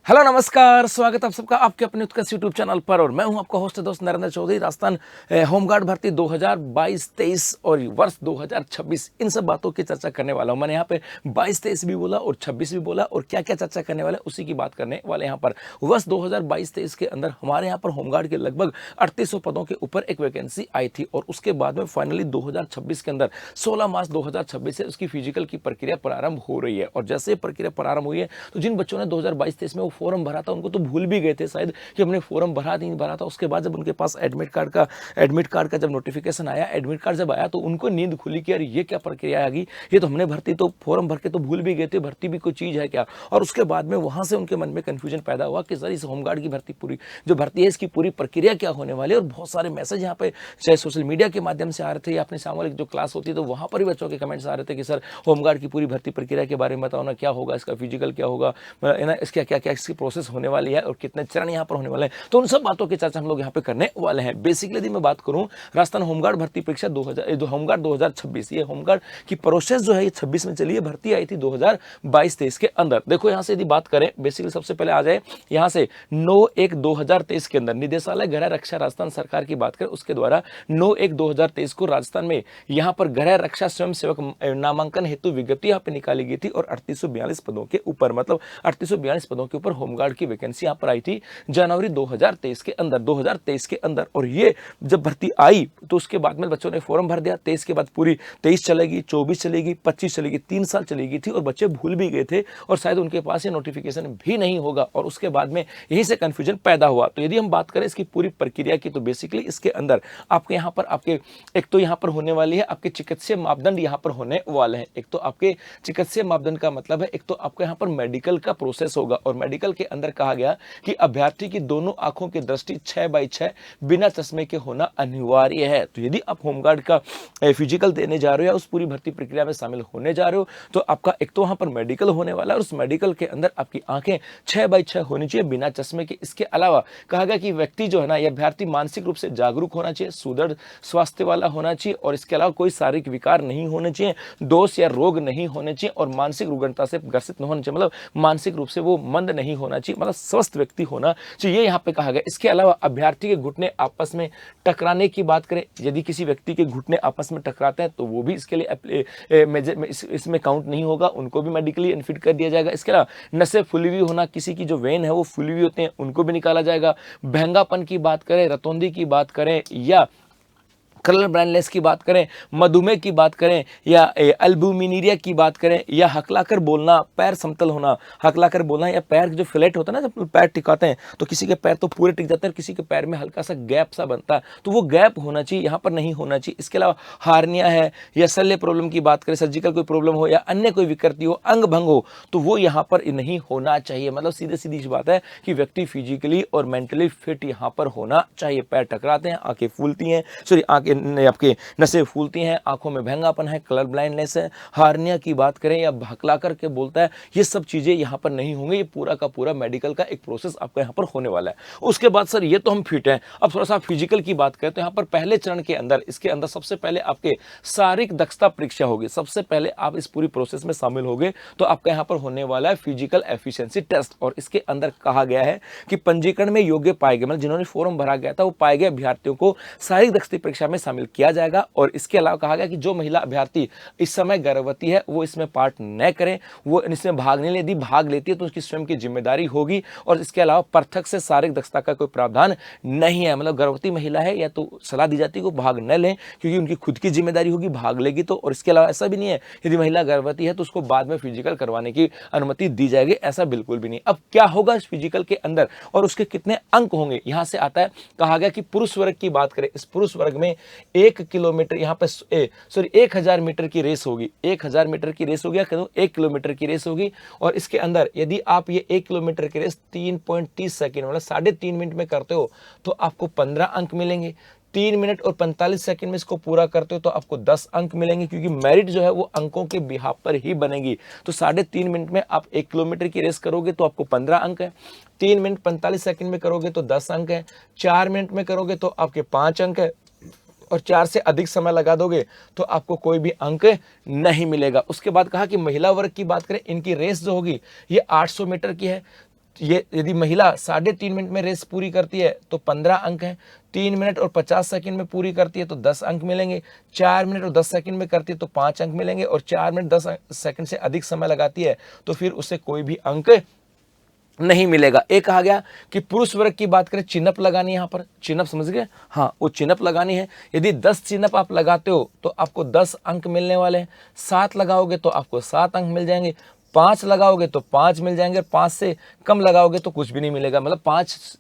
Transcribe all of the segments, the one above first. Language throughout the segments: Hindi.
हेलो नमस्कार, स्वागत आप सबका आपके अपने उत्कर्ष यूट्यूब चैनल पर। और मैं हूं आपका होस्ट दोस्त नरेंद्र चौधरी। राजस्थान होमगार्ड भर्ती 2022-23 और वर्ष 2026 इन सब बातों की चर्चा करने वाला हूं। मैंने यहाँ पे 22-23 भी बोला और 26 भी बोला, और क्या क्या चर्चा करने वाले उसी की बात करने वाले। यहाँ पर वर्ष 2022-23 के अंदर हमारे यहाँ पर होमगार्ड के लगभग 3800 पदों के ऊपर एक वैकेंसी आई थी, और उसके बाद में फाइनली 2026 के अंदर 16 मार्च 2026 से उसकी फिजिकल की प्रक्रिया प्रारंभ हो रही है। और जैसे प्रक्रिया प्रारंभ हुई है तो जिन बच्चों ने 2022-23 में फॉर्म भरा था उनको तो भूल भी गए थे शायद कि हमने फॉर्म भरा नहीं भरा था। उसके बाद जब उनके पास एडमिट कार्ड का जब नोटिफिकेशन आया, एडमिट कार्ड जब आया तो उनको नींद खुली कि यार ये क्या प्रक्रिया आ गई, ये तो हमने भर्ती तो फॉर्म भर के तो भूल भी गए थे, भर्ती भी कोई चीज़ है क्या। और उसके बाद में वहाँ से उनके मन में कन्फ्यूजन पैदा हुआ कि सर इस होमगार्ड की भर्ती पूरी जो भर्ती है इसकी पूरी प्रक्रिया क्या होने वाली है। और बहुत सारे मैसेज यहाँ पे चाहे सोशल मीडिया के माध्यम से आ रहे थे या अपने सामूहिक जो क्लास होती है तो वहाँ पर भी बच्चों के कमेंट्स आ रहे थे कि सर होमगार्ड की पूरी भर्ती प्रक्रिया के बारे में बताओ ना, क्या होगा, इसका फिजिकल क्या होगा, ना इसका क्या क्या इसकी प्रोसेस होने वाली है और कितने चरण यहाँ पर होने वाले हैं। तो उन सब बातों की चर्चा हम लोग यहाँ पे करने वाले हैं। बेसिकली यदि मैं बात करूँ राजस्थान होमगार्ड भर्ती परीक्षा 2000 होमगार्ड 2026, ये होमगार्ड की प्रोसेस जो है ये 26 में चली है, भर्ती आई थी 2022-23 के अंदर। देखो यहाँ से यदि बात करें, बेसिकली सबसे पहले आ जाए यहाँ से 9/1/2023 के अंदर निदेशालय गृह रक्षा राजस्थान सरकार की बात करें, उसके द्वारा 9/1/2023 को राजस्थान में यहाँ पर गृह रक्षा स्वयं सेवक नामांकन हेतु विज्ञप्ति यहाँ पे निकाली गई थी, और 3842 पदों के ऊपर, मतलब 3842 पदों के ऊपर होमगार्ड की वैकेंसी यहाँ पर आई थी जनवरी 2023 के अंदर। और ये जब भर्ती आई तो उसके बाद में बच्चों ने फॉर्म भर दिया। 23 के बाद पूरी 23 चलेगी, 24 चलेगी, 25 चलेगी, 3 साल चलेगी थी, और बच्चे भूल भी गए थे और शायद उनके पास ये नोटिफिकेशन भी नहीं होगा, और उसके बाद में यहीं से कंफ्यूजन पैदा हुआ। तो यदि हम बात करें इसकी पूरी प्रक्रिया की तो बेसिकली इसके अंदर आपके यहाँ पर आपके एक तो यहाँ पर होने वाली है आपके चिकित्सीय मापदंड यहाँ पर होने वाले हैं। एक तो आपके चिकित्सीय मापदंड का मतलब है एक तो आपके यहाँ पर मेडिकल का प्रोसेस होगा, और मेडिकल के अंदर कहा गया कि अभ्यर्थी की दोनों आंखों की दृष्टि 6/6 बिना चश्मे के होना अनिवार्य है। तो यदि आप होमगार्ड का फिजिकल देने जा रहे हो या उस पूरी भर्ती प्रक्रिया में शामिल होने जा रहे हो तो आपका एक तो वहां पर मेडिकल होने वाला है, और उस मेडिकल के अंदर आपकी आंखें 6/6 होनी चाहिए बिना चश्मे के। इसके अलावा कहा गया कि व्यक्ति जो है ना, यह अभ्यर्थी मानसिक रूप से जागरूक होना चाहिए, सुदृढ़ स्वास्थ्य वाला होना चाहिए, और इसके अलावा कोई शारीरिक विकार नहीं होने चाहिए, दोष या रोग नहीं होने चाहिए, और मानसिक रुग्णता से ग्रसित नहीं होना चाहिए, मतलब मानसिक रूप से वो मंद नहीं होना चाहिए, मतलब स्वस्थ व्यक्ति होना चाहिए, ये यहाँ पे कहा गया। इसके अलावा अभ्यर्थी के घुटने आपस में टकराने की बात करें, यदि किसी व्यक्ति के घुटने आपस में टकराते हैं तो वो भी इसके लिए इसमें काउंट नहीं होगा, उनको भी मेडिकली अनफिट कर दिया जाएगा। इसके अलावा नसें फुली हुई होना, किसी की जो वेन है वो फुली हुई होते हैं, उनको भी निकाला जाएगा। भंगापन की बात करें, रतौंधी की बात करें, या कलर ब्लाइंडनेस की बात करें, मधुमेह की बात करें, या अल्बुमिनीरिया की बात करें, या हकलाकर बोलना, पैर समतल होना, हकलाकर बोलना, या पैर जो फ्लैट होता है ना, जब पैर टिकाते हैं तो किसी के पैर तो पूरे टिक जाते हैं, किसी के पैर में हल्का सा गैप सा बनता है, तो वो गैप होना चाहिए, यहाँ पर नहीं होना चाहिए। इसके अलावा हार्निया है या शल्य प्रॉब्लम की बात करें, सर्जिकल कोई प्रॉब्लम हो या अन्य कोई विकृति हो, अंग भंग हो, तो वो यहाँ पर नहीं होना चाहिए। मतलब सीधे सीधी बात है कि व्यक्ति फिजिकली और मेंटली फिट यहाँ पर होना चाहिए। पैर टकराते हैं, आंखें फूलती हैं, सॉरी आंखें आपके नसें फूलती हैं, आंखों में भंगापन है, कलर ब्लाइंडनेस है, हार्निया की बात करें या भकला करके बोलता है, ये सब चीजें यहाँ पर नहीं होंगी। ये पूरा का पूरा मेडिकल का एक प्रोसेस आपका यहाँ पर होने वाला है। उसके बाद सर ये तो हम फिट हैं, अब थोड़ा सा फिजिकल की बात करें तो यहाँ पर पहले चरण के अंदर इसके अंदर सबसे पहले आपके शारीरिक दक्षता परीक्षा होगी। सबसे पहले आप इस पूरी प्रोसेस में शामिल होंगे तो आपका यहाँ पर होने वाला है फिजिकल एफिशिएंसी टेस्ट, और इसके अंदर कहा गया है कि पंजीकरण में योग्य पाए गए, मतलब जिन्होंने फॉर्म भरा गया था वो पाए गए अभ्यर्थियों को शारीरिक दक्षता परीक्षा में शामिल किया जाएगा। और इसके अलावा कहा गया कि जो महिला अभ्यर्थी इस समय गर्भवती है वो इसमें पार्ट न करें, वो इसमें भाग नहीं ले, यदि भाग लेती है तो उसकी स्वयं की जिम्मेदारी होगी। और इसके अलावा पृथक से शारीरिक दक्षता का कोई प्रावधान नहीं है, मतलब गर्भवती महिला है या तो सलाह दी जाती है कि भाग न लें क्योंकि उनकी खुद की जिम्मेदारी होगी, भाग लेगी तो। और इसके अलावा ऐसा भी नहीं है यदि महिला गर्भवती है तो उसको बाद में फिजिकल करवाने की अनुमति दी जाएगी, ऐसा बिल्कुल भी नहीं। अब क्या होगा इस फिजिकल के अंदर और उसके कितने अंक होंगे, यहां से आता है। कहा गया कि पुरुष वर्ग की बात करें, इस पुरुष वर्ग में 1 किलोमीटर यहाँ पे 1000 मीटर की रेस होगी, 1000 मीटर की रेस होगी या कहूँ 1 किलोमीटर की रेस होगी। और इसके अंदर यदि आप ये 1 किलोमीटर की रेस 3.30 सेकेंड मतलब 3.5 मिनट में करते हो तो आपको 15 अंक मिलेंगे। 3 मिनट और 45 सेकंड में इसको पूरा करते हो तो आपको 10 अंक मिलेंगे, क्योंकि मेरिट जो है वो अंकों के बिहाफ पर ही बनेगी। तो 3.5 मिनट में आप 1 किलोमीटर की रेस करोगे तो आपको 15 अंक है, 3 मिनट 45 सेकंड में करोगे तो 10 अंक है, 4 मिनट में करोगे तो आपके 5 अंक है, और 4 से अधिक समय लगा दोगे तो आपको कोई भी अंक नहीं मिलेगा। उसके बाद कहा कि महिला वर्ग की बात करें, इनकी रेस जो होगी ये 800 मीटर की है। ये यदि महिला 3.5 मिनट में रेस पूरी करती है तो 15 अंक हैं, 3 मिनट और 50 सेकंड में पूरी करती है तो 10 अंक मिलेंगे, 4 मिनट और 10 सेकंड में करती है तो 5 अंक मिलेंगे, और 4 मिनट 10 सेकंड से अधिक समय लगाती है तो फिर उसे कोई भी अंक नहीं मिलेगा। एक कहा गया कि पुरुष वर्ग की बात करें, चिनअप लगानी है, यहाँ पर चिनअप समझ गए, हाँ वो चिनअप लगानी है। यदि 10 चिनअप आप लगाते हो तो आपको 10 अंक मिलने वाले हैं, 7 लगाओगे तो आपको 7 अंक मिल जाएंगे, 5 लगाओगे तो 5 मिल जाएंगे, 5 से कम लगाओगे तो कुछ भी नहीं मिलेगा। मतलब 5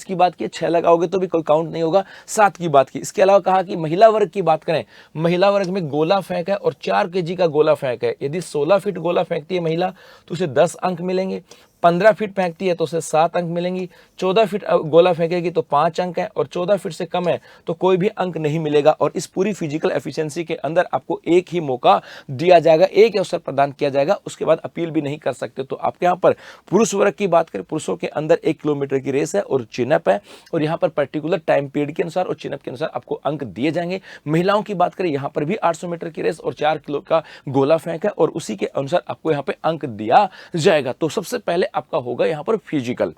की बात की, 6 लगाओगे तो भी कोई काउंट नहीं होगा, 7 की बात की। इसके अलावा कहा कि महिला वर्ग की बात करें, महिला वर्ग में गोला फेंक है और 4 केजी का गोला फेंक है। यदि 16 फीट गोला फेंकती है महिला तो उसे 10 अंक मिलेंगे, 15 फीट फेंकती है तो उसे 7 अंक मिलेंगी, 14 फीट गोला फेंकेगी तो 5 अंक है, और 14 फीट से कम है तो कोई भी अंक नहीं मिलेगा। और इस पूरी फिजिकल एफिशिएंसी के अंदर आपको एक ही मौका दिया जाएगा, एक अवसर प्रदान किया जाएगा, उसके बाद अपील भी नहीं कर सकते। तो आपके यहाँ पर पुरुष वर्ग की बात करें, पुरुषों के अंदर 1 किलोमीटर की रेस है और चिनअप है, और यहाँ पर पर्टिकुलर टाइम पीरियड के अनुसार और चिनअप के अनुसार आपको अंक दिए जाएंगे। महिलाओं की बात करें, यहाँ पर भी 800 मीटर की रेस और 4 किलो का गोला फेंक है, और उसी के अनुसार आपको यहाँ पे अंक दिया जाएगा। तो सबसे पहले आपका होगा यहां पर फिजिकल,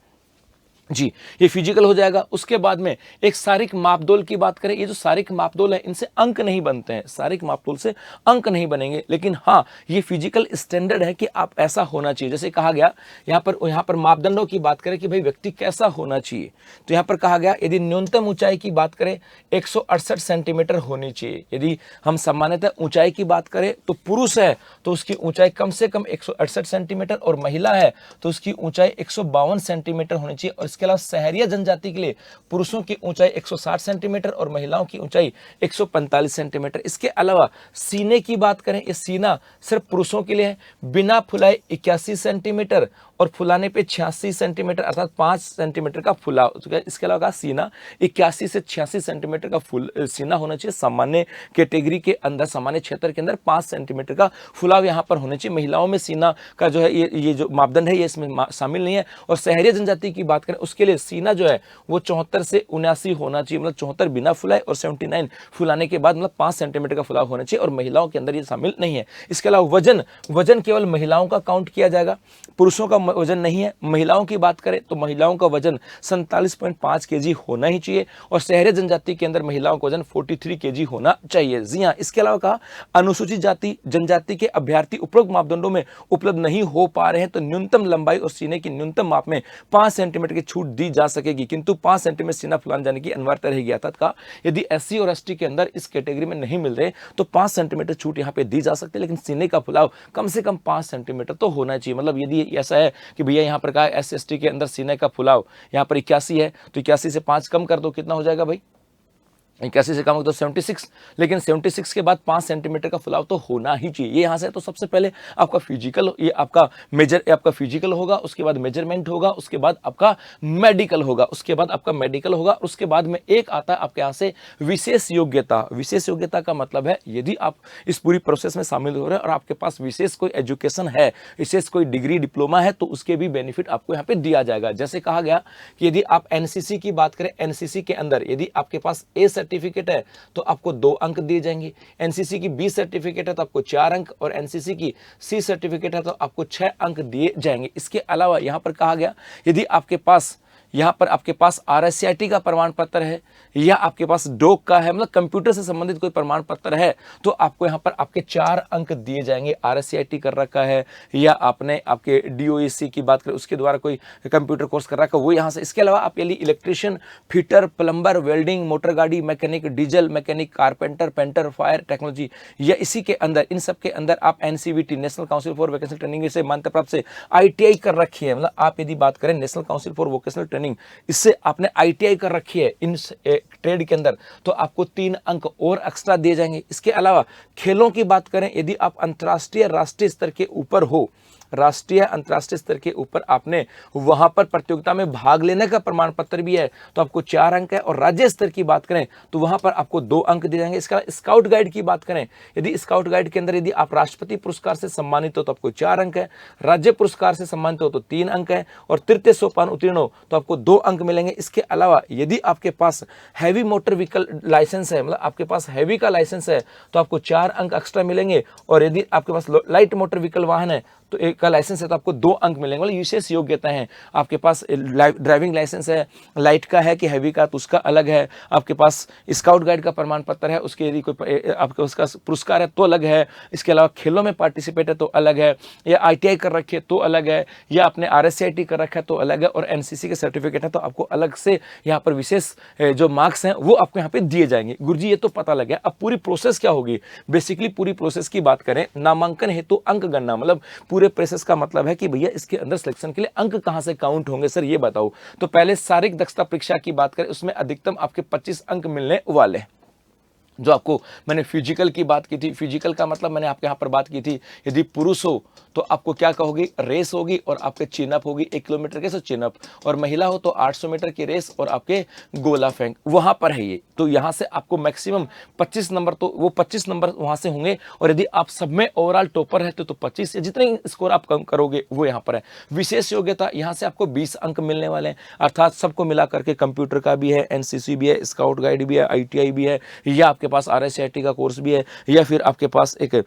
जी ये फिजिकल हो जाएगा। उसके बाद में एक शारीरिक मापदोल की बात करें, ये जो शारीरिक मापदोल है इनसे अंक नहीं बनते हैं, शारीरिक मापदोल से अंक नहीं बनेंगे, लेकिन हाँ ये फिजिकल स्टैंडर्ड है कि आप ऐसा होना चाहिए। जैसे कहा गया यहाँ पर मापदंडों की बात करें कि भाई व्यक्ति कैसा होना चाहिए, तो यहाँ पर कहा गया यदि न्यूनतम ऊंचाई की बात करें 168 सेंटीमीटर होनी चाहिए। यदि हम सामान्यतः ऊंचाई की बात करें तो पुरुष है तो उसकी ऊंचाई कम से कम 168 सेंटीमीटर, और महिला है तो उसकी ऊंचाई 152 सेंटीमीटर होनी चाहिए। और इसके अलावा सहरिया जनजाति के लिए पुरुषों की ऊंचाई 160 सेंटीमीटर और महिलाओं की ऊंचाई 145 सेंटीमीटर। इसके अलावा सीने की बात करें, ये सीना सिर्फ पुरुषों के लिए है, बिना फुलाए 81 सेंटीमीटर और फुलाने पे 86 सेंटीमीटर, अर्थात 5 सेंटीमीटर का फुलाव। इसके अलावा सीना 81 से 86 सेंटीमीटर का सीना होना चाहिए। सामान्य कैटेगरी के अंदर, सामान्य क्षेत्र के अंदर 5 सेंटीमीटर का फुलाव यहाँ पर होना चाहिए। महिलाओं में सीना का जो है ये जो मापदंड है ये इसमें शामिल नहीं है। और सहरिया जनजाति की बात करें उसके लिए सीना जो है वो 74 से 79 होना चाहिए, मतलब 74 बिना फुलाए और 79 फुलाने के बाद, मतलब 5 सेंटीमीटर का फुलाव होना चाहिए, और महिलाओं के अंदर ये शामिल नहीं है। इसके अलावा वजन केवल महिलाओं का काउंट किया जाएगा, पुरुषों का वजन नहीं है। महिलाओं की बात करें तो महिलाओं का वजन 47.5 केजी होना ही चाहिए, और शहरी जनजाति के अंदर महिलाओं का वजन 43 केजी होना चाहिए। जी हाँ, इसके अलावा कहा अनुसूचित जाति जनजाति के अभ्यर्थी उपरोक्त मापदंडों में उपलब्ध नहीं हो पा रहे हैं तो न्यूनतम लंबाई और सीने की न्यूनतम माप में 5 सेंटीमीटर की छूट दी जा सकेगी, किंतु 5 सेंटीमीटर सीना फुलाने जाने की अनिवार्यता रहेगी। अर्थात कहा यदि एससी और एसटी के अंदर इस कैटेगरी में नहीं मिल रहे तो 5 सेंटीमीटर छूट यहाँ पे दी जा सकती है, लेकिन सीने का फुलाव कम से कम 5 सेंटीमीटर तो होना चाहिए। मतलब यदि ऐसा है कि भैया यहाँ पर कहा एस एस टी के अंदर सीने का फुलाव यहाँ पर 81 है तो 81 से 5 कम कर दो, कितना हो जाएगा भाई? 81 से कम हो तो 76, लेकिन 76 के बाद 5 सेंटीमीटर का फुलाव तो होना ही चाहिए। ये यहाँ से तो सबसे पहले आपका फिजिकल, ये आपका फिजिकल होगा, उसके बाद मेजरमेंट होगा, उसके बाद आपका मेडिकल होगा, उसके बाद में एक आता है आपके यहाँ से विशेष योग्यता। विशेष योग्यता का मतलब है यदि आप इस पूरी प्रोसेस में शामिल हो रहे हैं और आपके पास विशेष कोई एजुकेशन है, विशेष कोई डिग्री डिप्लोमा है, तो उसके भी बेनिफिट आपको यहाँ पे दिया जाएगा। जैसे कहा गया कि यदि आप एनसीसी की बात करें, एनसीसी के अंदर यदि आपके पास ए सर्टिफिकेट है तो आपको 2 अंक दिए जाएंगे, एनसीसी की बी सर्टिफिकेट है तो आपको 4 अंक, और एनसीसी की सी सर्टिफिकेट है तो आपको 6 अंक दिए जाएंगे। इसके अलावा यहाँ पर कहा गया यदि आपके पास RSCIT का प्रमाण पत्र है या आपके पास डोक का है, मतलब कंप्यूटर से संबंधित कोई प्रमाण पत्र है, तो आपको यहाँ पर आपके 4 अंक दिए जाएंगे। RSCIT कर रखा है या आपने आपके DOEC की बात करें उसके द्वारा कोई कंप्यूटर कोर्स कर रखा है, वो यहाँ से। इसके अलावा आप यदि electrician, fitter, plumber, welding, motor गाड़ी mechanic, diesel mechanic, carpenter, painter, fire technology, या इसी के अंदर, इन सब के अंदर आप NCVT, national council for vocational training से मान्यता प्राप्त से ITI कर रखी है। मतलब आप यदि बात करें national council for vocational training, इससे आपने ITI कर रखी है इन ट्रेड के अंदर, तो आपको 3 अंक और एक्स्ट्रा दिए जाएंगे। इसके अलावा खेलों की बात करें, यदि आप अंतर्राष्ट्रीय, राष्ट्रीय स्तर के ऊपर हो, राष्ट्रीय अंतर्राष्ट्रीय स्तर के ऊपर आपने वहां पर प्रतियोगिता में भाग लेने का प्रमाण पत्र भी है तो आपको 4 अंक है, और राज्य स्तर की बात करें तो वहां पर आपको 2 अंक दिए जाएंगे। इसका स्काउट गाइड की बात करें, यदि स्काउट गाइड के अंदर यदि आप राष्ट्रपति पुरस्कार से सम्मानित हो तो आपको 4 अंक है, राज्य पुरस्कार से सम्मानित हो तो 3 अंक है, और तृतीय सोपान उत्तीर्ण हो तो आपको 2 अंक मिलेंगे। इसके अलावा यदि आपके पास हैवी मोटर व्हीकल लाइसेंस है, मतलब आपके पास हैवी का लाइसेंस है, तो आपको 4 अंक एक्स्ट्रा मिलेंगे, और यदि आपके पास लाइट मोटर व्हीकल वाहन है तो एक का लाइसेंस है तो आपको 2 अंक मिलेंगे। मतलब विशेष योग्यता है, आपके पास ड्राइविंग लाइसेंस है, लाइट का है कि हैवी का, तो उसका अलग है। आपके पास स्काउट गाइड का प्रमाण पत्र है, उसके यदि कोई आपके उसका पुरस्कार है तो अलग है। इसके अलावा खेलों में पार्टिसिपेट है तो अलग है, या ITI कर रखी है तो अलग है, या आपने RSCIT कर रखा है तो अलग है, और NCC के सर्टिफिकेट है तो आपको अलग से यहाँ पर विशेष जो मार्क्स हैं वो आपको यहाँ पे दिए जाएंगे। गुरुजी ये तो पता लग गया, अब पूरी प्रोसेस क्या होगी। बेसिकली पूरी प्रोसेस की बात करें, नामांकन हेतु अंक गणना, मतलब पूरे प्रोसेस का मतलब है कि भैया इसके अंदर सिलेक्शन के लिए अंक कहां से काउंट होंगे सर, ये बताओ। तो पहले शारीरिक दक्षता परीक्षा की बात करें, उसमें अधिकतम आपके 25 अंक मिलने वाले। जो आपको मैंने फिजिकल की बात की थी, फिजिकल का मतलब मैंने आपके यहाँ पर बात की थी, यदि पुरुष हो तो आपको क्या कहोगी, रेस होगी, और आपके चिनअप होगी 1 किलोमीटर के, सो चिनअप, और महिला हो तो 800 मीटर की रेस और आपके गोला फेंक, वहां पर है ये। तो यहाँ से आपको मैक्सिमम 25 नंबर, तो वो 25 नंबर वहां से होंगे, और यदि आप सब में ओवरऑल टॉपर रहते तो 25, जितने स्कोर आप कम करोगे वो यहाँ पर है। विशेष योग्यता, यहाँ से आपको 20 अंक मिलने वाले हैं, अर्थात सबको मिला करके कंप्यूटर का भी है, NCC भी है, स्काउट गाइड भी है, ITI भी है, या आपके पास RSCIT का कोर्स भी है, या फिर आपके पास एक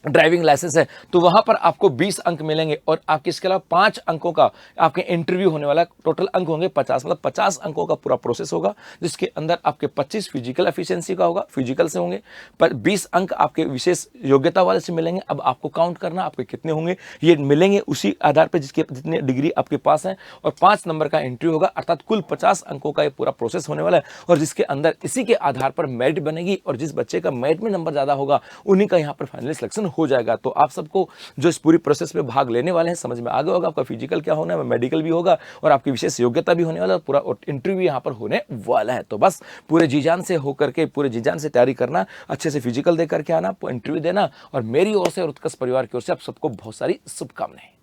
ड्राइविंग लाइसेंस है, तो वहां पर आपको 20 अंक मिलेंगे। और आपके इसके अलावा 5 अंकों का आपके इंटरव्यू होने वाला, टोटल अंक होंगे 50, मतलब 50 अंकों का पूरा प्रोसेस होगा, जिसके अंदर आपके 25 फिजिकल एफिशिएंसी का होगा, फिजिकल से होंगे, पर 20 अंक आपके विशेष योग्यता वाले से मिलेंगे। अब आपको काउंट करना आपके कितने होंगे, ये मिलेंगे उसी आधार पर जिसके जितने डिग्री आपके पास है, और 5 नंबर का इंटरव्यू होगा, अर्थात कुल 50 अंकों का ये पूरा प्रोसेस होने वाला है। और जिसके अंदर इसी के आधार पर मेरिट बनेगी, और जिस बच्चे का मेरिट में नंबर ज्यादा होगा उन्हीं का यहाँ पर फाइनल सिलेक्शन हो जाएगा। तो आप सबको जो इस पूरी प्रोसेस में भाग लेने वाले हैं समझ में आ गया होगा, आपका फिजिकल क्या होना है, मेडिकल भी होगा, और आपकी विशेष योग्यता भी होने वाला है, पूरा इंटरव्यू यहाँ पर होने वाला है। तो बस पूरे जी जान से होकर के, पूरे जी जान से तैयारी करना, अच्छे से फिजिकल दे करके आना, इंटरव्यू देना, और मेरी ओर से और उत्कर्ष परिवार की ओर से आप सबको बहुत सारी शुभकामनाएं।